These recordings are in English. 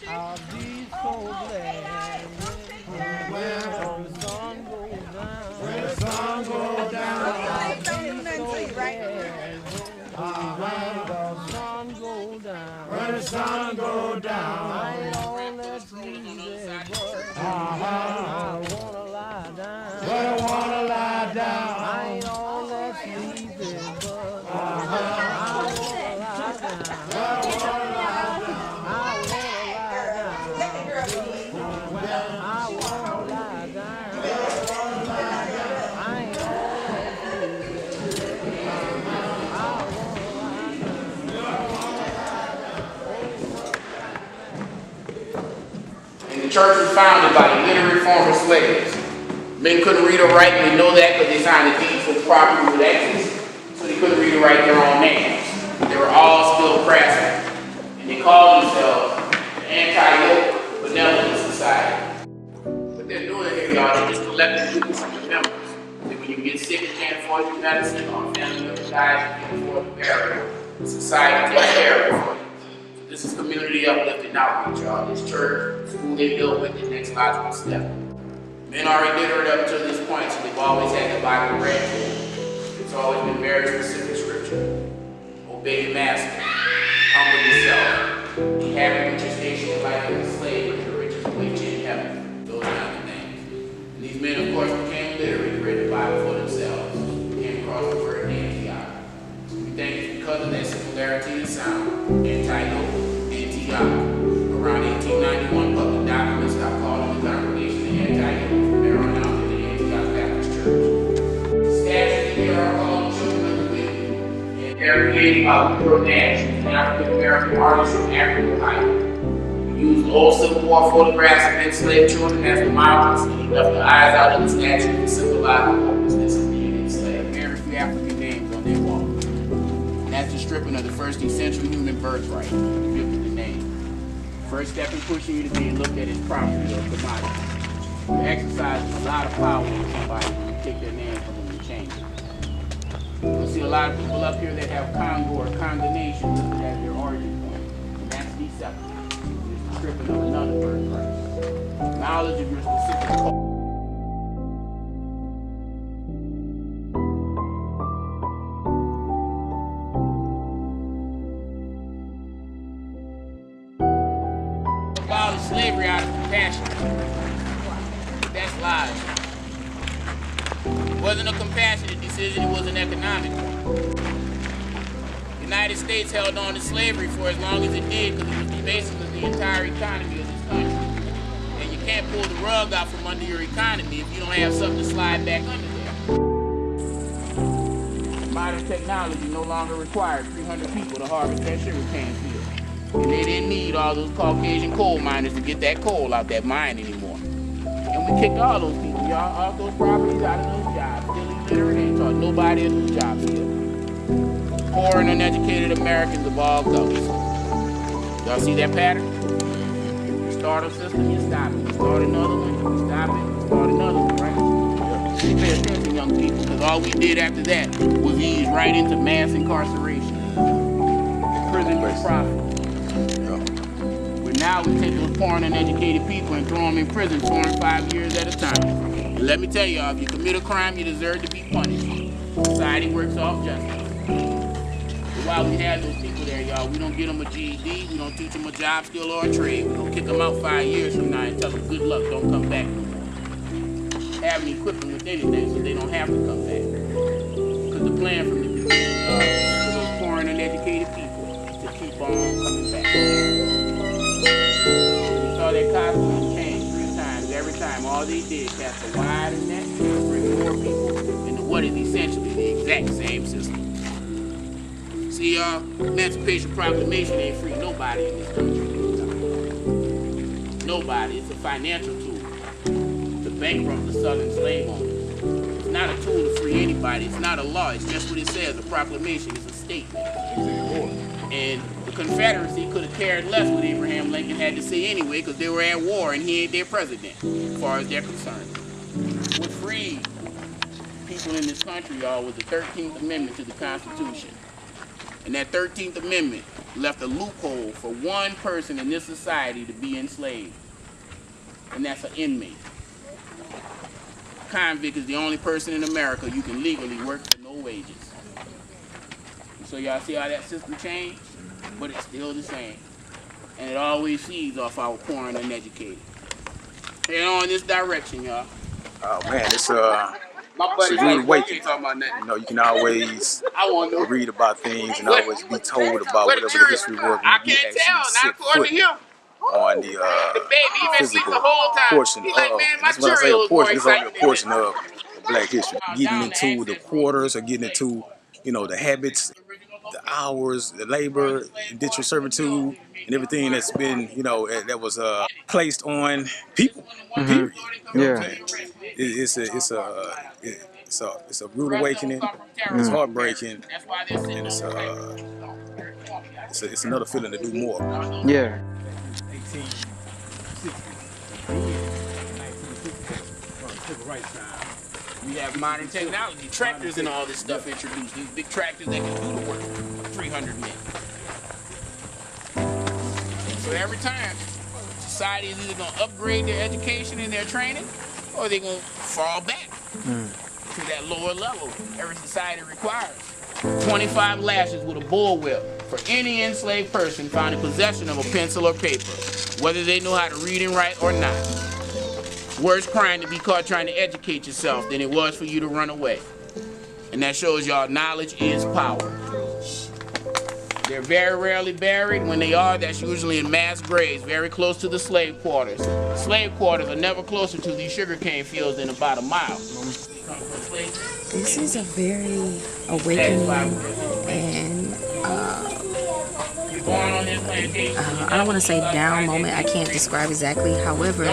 I'll be so glad when the sun goes down. When the sun goes down. I'll be so glad when the sun goes down. When the sun goes down. I ain't all that sleepy, but I wanna lie down. But I wanna lie down. I ain't all that sleepy, but I wanna lie down. And the church was founded by illiterate former slaves. Men couldn't read or write, and we know that because they signed the deeds for the property with Exodus, so they couldn't read or write their own names. They were all skilled craftsmen, and they called themselves the Anti-Yoke Benevolent Society. What they're doing here, y'all, they're just collecting dues from the members. So when you get sick and can't afford your medicine, or a family member dies and can't afford the burial, the society takes care of it for you. This is community uplifting outreach, y'all. This church, school they built with, the next logical step. Men already did it up to this point, so they've always had the Bible read to them. It's always been very specific scripture. Obey your master, humble yourself, be happy with your station in life as a slave, but your riches await you in heaven. Those kinds of things. And these men, of course, became literate, read the Bible for themselves, came across the word Antioch. So we think it's because of that similarity in sound, Anti-Yoke, Antioch. Around 1891, public documents stopped calling the congregation the Anti-Yoke. From there on out, to the Antioch Baptist Church. The statues here are called Children of the Wind, and they're created by Will Nash, an African-American artist from Akron, Ohio. He used old Civil War photographs of enslaved children as the models, and he left the eyes out of the statue to symbolize the hopelessness of being enslaved. Very few African names on their wall. And that's the stripping of the first essential human birthright, the gift of the name. First step in pushing you to be looked at as property or commodity. You exercise a lot of power over somebody when you take their name from them and change it. You'll see a lot of people up here that have Congo or condemnation listed as their origin point. And that's deception. It's the stripping of another birthright. Knowledge of your specific culture. Abolish slavery out of compassion. That's lies. It wasn't a compassionate decision, it was an economic one. The United States held on to slavery for as long as it did because it was the basis of the entire economy of this country. And you can't pull the rug out from under your economy if you don't have something to slide back under there. Modern technology no longer required 300 people to harvest that sugarcane field. And they didn't need all those Caucasian coal miners to get that coal out that mine anymore. And we kicked all those people, y'all, off those properties, out of those jobs. Still illiterate, ain't taught nobody a new job skill. Poor and uneducated Americans of all colors. Y'all see that pattern? You start a system, you stop it. You start another one, you stop it, you start another one, right? You pay attention, young people, because all we did after that was ease right into mass incarceration. Prison for profit. Now we take those poor and uneducated people and throw them in prison for 5 years at a time. And let me tell y'all, if you commit a crime, you deserve to be punished. Society works off justice. But while we have those people there, y'all, we don't get them a GED, we don't teach them a job skill or a trade. We don't kick them out 5 years from now and tell them good luck, don't come back no more. Haven't equipped them with anything so they don't have to come back. Because the plan from the beginning for those poor and uneducated people is to keep on coming back. That costume changed 3 times. Every time, all they did cast a wider net to bring more people into what is essentially the exact same system. See, y'all, Emancipation Proclamation ain't free nobody in this country. Nobody. It's a financial tool to bankrupt the Southern slave owners. It's not a tool to free anybody. It's not a law. It's just what it says. A proclamation is a statement. It's an order. And the Confederacy could have cared less what Abraham Lincoln had to say anyway because they were at war and he ain't their president as far as they're concerned. What freed people in this country, y'all, was the 13th Amendment to the Constitution. And that 13th Amendment left a loophole for one person in this society to be enslaved, and that's an inmate. Convict is the only person in America you can legally work for no wages. So y'all see how that system changed? But it's still the same. And it always feeds off our poor and uneducated. Head on in this direction, y'all. Oh man, it's a rude awakening. You know, you can always read about things and always be told about whatever the history was when you actually set foot on the physical portion of, and that's when I say a portion, it's only a portion of Black history. Getting into the quarters or getting into, you know, the habits, the hours, the labor, indentured servitude, and everything that's been, you know, that was placed on people. Period. You know what I'm saying? It's a rude awakening. It's heartbreaking, and it's another feeling to do more. Yeah. 1860s, We have modern technology, tractors and all this stuff introduced. These big tractors that can do the work, 300 men. So every time, society is either going to upgrade their education and their training, or they're going to fall back to that lower level every society requires. 25 lashes with a bullwhip for any enslaved person found in possession of a pencil or paper, whether they know how to read and write or not. Worse crime to be caught trying to educate yourself than it was for you to run away. And that shows y'all knowledge is power. They're very rarely buried. When they are, that's usually in mass graves, very close to the slave quarters. Slave quarters are never closer to these sugarcane fields than about a mile. This is a very awakening and I don't want to say down moment. I can't describe exactly. However,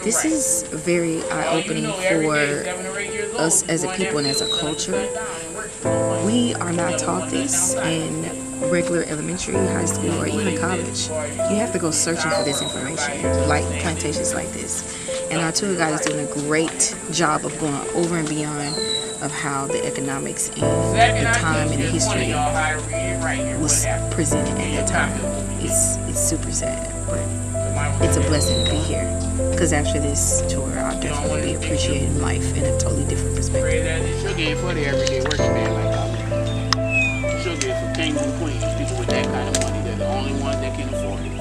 this is very eye-opening for us as a people and as a culture. We are not taught this in regular elementary, high school, or even college. You have to go searching for this information, like plantations like this. And our tour guide is doing a great job of going over and beyond of how the economics and the time and the history was presented at that time. It's super sad, but it's a blessing to be here. Because after this tour, I'll definitely be appreciating life in a totally different perspective. Sugar is for the everyday working man like us. Sugar is for kings and queens, people with that kind of money. They're the only ones that can afford it.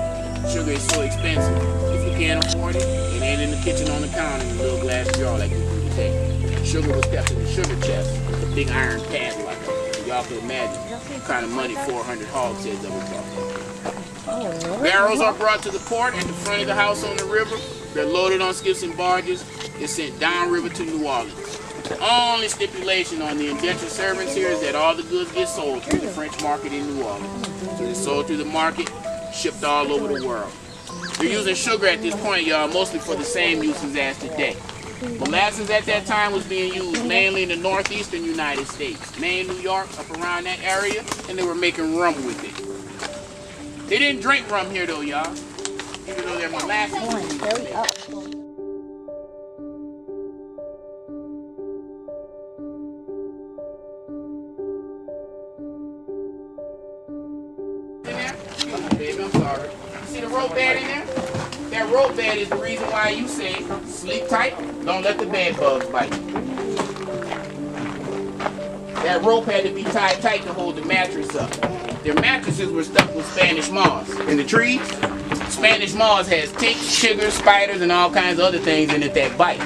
Sugar is so expensive. If you can't afford it, it ain't in the kitchen on the counter in a little glass jar like you do today. Sugar was kept in the sugar chest, a big iron padlock. Y'all can imagine what kind of money 400 hogsheads of it cost. Barrels are brought to the port at the front of the house on the river. They're loaded on skiffs and barges. It's sent downriver to New Orleans. The only stipulation on the indentured servants here is that all the goods get sold through the French market in New Orleans. So they're sold through the market, shipped all over the world. They're using sugar at this point, y'all, mostly for the same uses as today. Molasses at that time was being used mainly in the northeastern United States, Maine, New York, up around that area, and they were making rum with it. They didn't drink rum here though, y'all, even though they're molasses. Baby, I'm sorry. You see the rope bed in there? That rope bed is the reason why you say sleep tight, don't let the bed bugs bite you. That rope had to be tied tight to hold the mattress up. Their mattresses were stuck with Spanish moss in the trees. Spanish moss has ticks, sugars, spiders, and all kinds of other things in it that bite.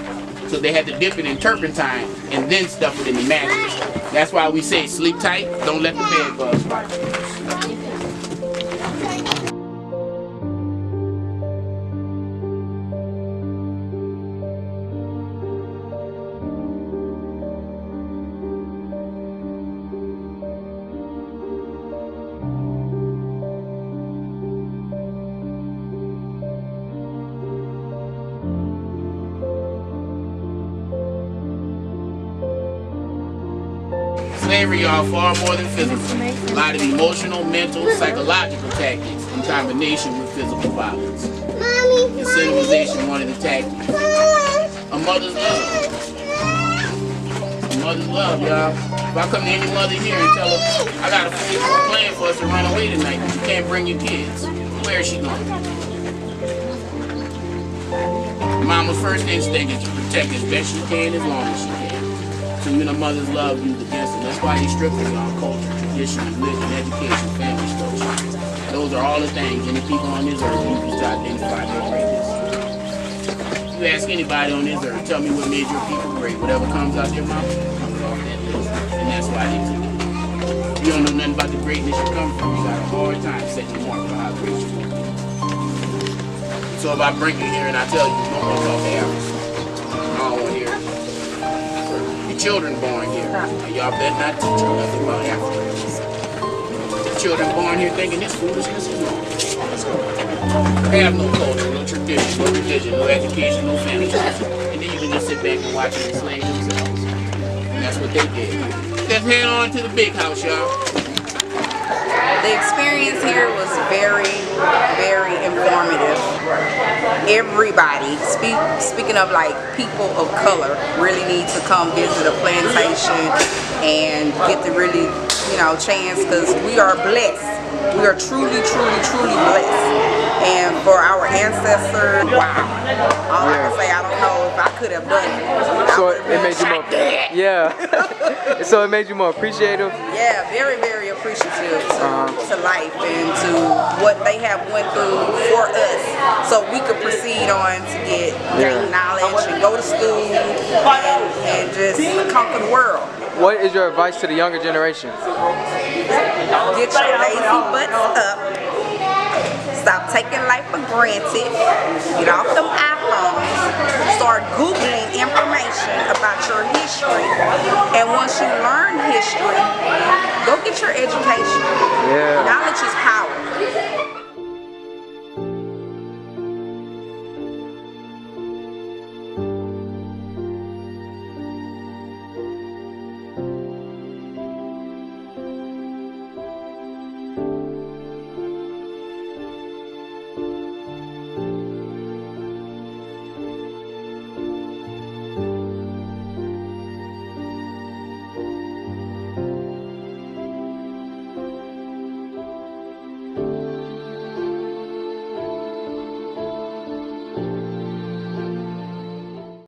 So they had to dip it in turpentine and then stuff it in the mattress. That's why we say sleep tight, don't let the bed bugs bite you. Slavery, y'all, far more than physical. A lot of emotional, mental, psychological tactics in combination with physical violence. Incentivization, one of the tactics. A mother's love. Mother's love, y'all. If I come to any mother here and tell her, I got a plan for us to run away tonight, but you can't bring your kids, where is she going? Mama's first instinct is to protect as best she can, as long as she can. So you know, mother's love used against them. That's why they strip us on culture, tradition, religion, education, family structure. Those are all the things any people on this earth use to identify their greatness. You ask anybody on this earth, tell me what made your people great. Whatever comes out their mouth comes off that list. And that's why they took it. If you don't know nothing about the greatness you come from, you got a hard time setting the mark for how great you are. So if I bring you here and I tell you, no one talk to Africa. I don't want to hear it. The children born here, and y'all better not teach them nothing about Africa. The children born here thinking this foolishness is wrong. They have no culture, no tradition, no religion, no education, no family structure. And then you can just sit back and watch them enslave themselves. And that's what they did. Let's head on to the big house, y'all. The experience here was very, very informative. Everybody, speaking of like people of color, really need to come visit a plantation and get the really, chance, because we are blessed. We are truly, truly, truly blessed. And for our ancestors, wow. All I can say, I don't know if I could have done it. So it made you more, So it made you more appreciative? Yeah, very, very appreciative to life and to what they have went through for us, so we could proceed on to gain knowledge and go to school and just conquer the world. What is your advice to the younger generation? Get your lazy butts up. Stop taking life for granted. Get off them iPhones. Start Googling information about your history. And once you learn history, go get your education. Yeah. Knowledge is power.